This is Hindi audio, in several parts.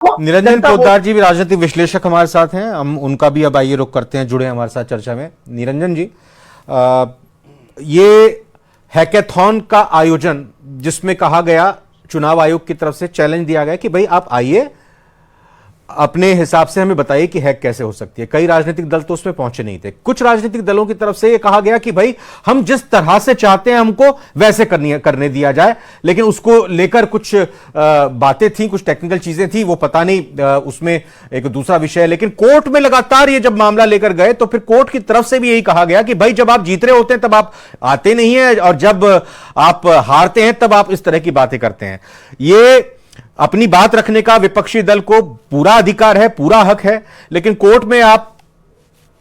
निरंजन पोद्दार जी भी राजनीतिक विश्लेषक हमारे साथ हैं, हम उनका भी अब आइए रुख करते हैं, जुड़े हमारे साथ चर्चा में। निरंजन जी, ये हैकेथॉन का आयोजन जिसमें कहा गया, चुनाव आयोग की तरफ से चैलेंज दिया गया कि भाई आप आइए, अपने हिसाब से हमें बताइए कि हैक कैसे हो सकती है। कई राजनीतिक दल तो उसमें पहुंचे नहीं थे। कुछ राजनीतिक दलों की तरफ से यह कहा गया कि भाई हम जिस तरह से चाहते हैं हमको वैसे करने दिया जाए, लेकिन उसको लेकर कुछ बातें थी, कुछ टेक्निकल चीजें थी, वो पता नहीं, उसमें एक दूसरा विषय है। लेकिन कोर्ट में लगातार ये जब मामला लेकर गए तो फिर कोर्ट की तरफ से भी यही कहा गया कि भाई जब आप जीत रहे होते हैं तब आप आते नहीं है, और जब आप हारते हैं तब आप इस तरह की बातें करते हैं। ये अपनी बात रखने का विपक्षी दल को पूरा अधिकार है, पूरा हक है, लेकिन कोर्ट में आप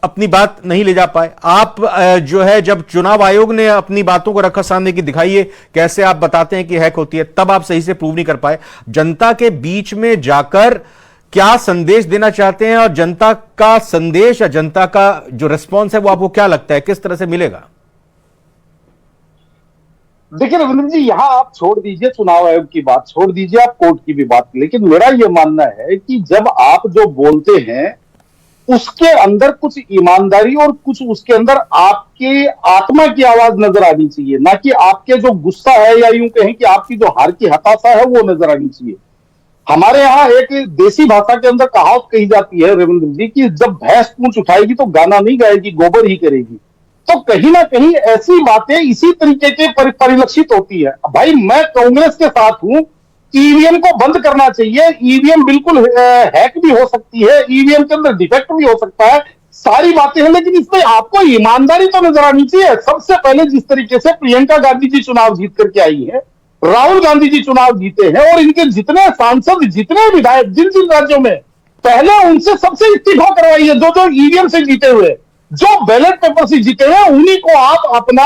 अपनी बात नहीं ले जा पाए। आप जो है, जब चुनाव आयोग ने अपनी बातों को रखा सामने की, दिखाइए कैसे आप बताते हैं कि हैक होती है, तब आप सही से प्रूव नहीं कर पाए। जनता के बीच में जाकर क्या संदेश देना चाहते हैं, और जनता का संदेश या जनता का जो रिस्पॉन्स है वो आपको क्या लगता है किस तरह से मिलेगा? देखिए रविंद्र जी, यहाँ आप छोड़ दीजिए चुनाव आयोग की बात, छोड़ दीजिए आप कोर्ट की भी बात, लेकिन मेरा ये मानना है कि जब आप जो बोलते हैं उसके अंदर कुछ ईमानदारी और कुछ उसके अंदर आपके आत्मा की आवाज नजर आनी चाहिए, ना कि आपके जो गुस्सा है या यूं कहें कि आपकी जो हार की हताशा है वो नजर आनी चाहिए। हमारे यहाँ एक देसी भाषा के अंदर कहावत कही जाती है रविंद्र जी कि जब भैंस पूंछ उठाएगी तो गाना नहीं गाएगी, गोबर ही करेगी। तो कहीं ना कहीं ऐसी बातें इसी तरीके के परिलक्षित होती है। भाई मैं कांग्रेस के साथ हूं, ईवीएम को बंद करना चाहिए, ईवीएम बिल्कुल हैक भी हो सकती है, ईवीएम के अंदर डिफेक्ट भी हो सकता है, सारी बातें हैं, लेकिन इसमें आपको ईमानदारी तो नजर आनी चाहिए। सबसे पहले जिस तरीके से प्रियंका गांधी जी चुनाव जीत करके आई है, राहुल गांधी जी चुनाव जीते हैं, और इनके जितने सांसद, जितने विधायक जिन जिन राज्यों में, पहले उनसे सबसे इस्तीफा करवाई है, जो ईवीएम से जीते हुए, जो बैलेट पेपर से जीते हैं, उन्हीं को आप अपना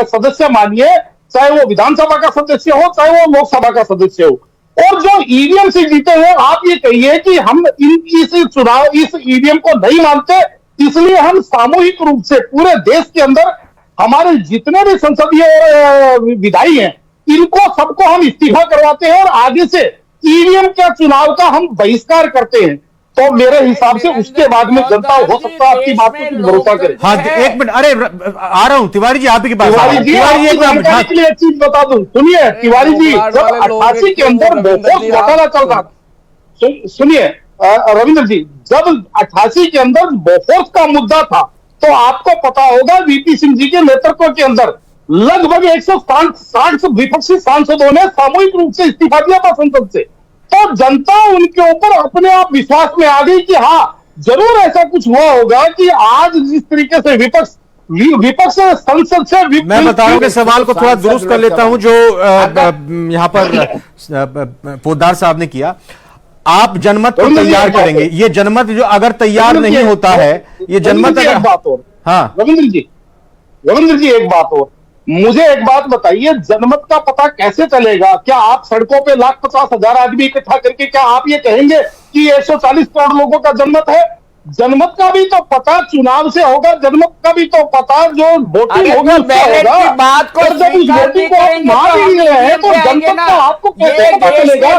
सदस्य मानिए, चाहे वो विधानसभा का सदस्य हो, चाहे वो लोकसभा का सदस्य हो। और जो ईवीएम से जीते हैं, आप ये कहिए कि हम इस ईवीएम को नहीं मानते, इसलिए हम सामूहिक रूप से पूरे देश के अंदर हमारे जितने भी संसदीय विधायी हैं, इनको सबको हम इस्तीफा करवाते हैं और आगे से ईवीएम के चुनाव का हम बहिष्कार करते हैं। तो मेरे हिसाब से उसके बाद में जनता हो सकता है आपकी बात पर भरोसा करे। हाँ, एक मिनट, अरे आ रहा हूं तिवारी जी, आप ही के पास। तिवारी जी, एक चीज बता दूं, सुनिए तिवारी जी, जब 88 के अंदर बोफोर्स घोटाला चल रहा, सुनिए रविंद्र जी, जब 88 के अंदर बोफोर्स का मुद्दा था, तो आपको पता होगा वीपी सिंह जी के नेतृत्व के अंदर लगभग 160 विपक्षी सांसदों ने सामूहिक रूप से इस्तीफा दिया था संसद से। तो जनता उनके ऊपर अपने आप विश्वास में आ गई कि हाँ जरूर ऐसा कुछ हुआ होगा कि आज जिस तरीके से विपक्ष संसद से मैं बता रहा हूं कि सवाल को थोड़ा दुरुस्त कर लेता हूं जो यहां पर पोद्दार साहब ने किया। आप जनमत को तैयार करेंगे, ये जनमत जो अगर तैयार नहीं होता है, ये जनमत एक बात और, हाँ रविंद्र जी एक बात और, मुझे एक बात बताइए, जनमत का पता कैसे चलेगा? क्या आप सड़कों पे 1,50,000 आदमी इकट्ठा करके क्या आप ये कहेंगे कि 140 करोड़ लोगों का जनमत है? जनमत का भी तो पता चुनाव से होगा, जनमत का भी तो पता जो वोटिंग होगी उससे होगा। बात को जब उस वोटिंग को आप मान ही नहीं रहे हैं तो जनमत का आपको कैसे पता चलेगा?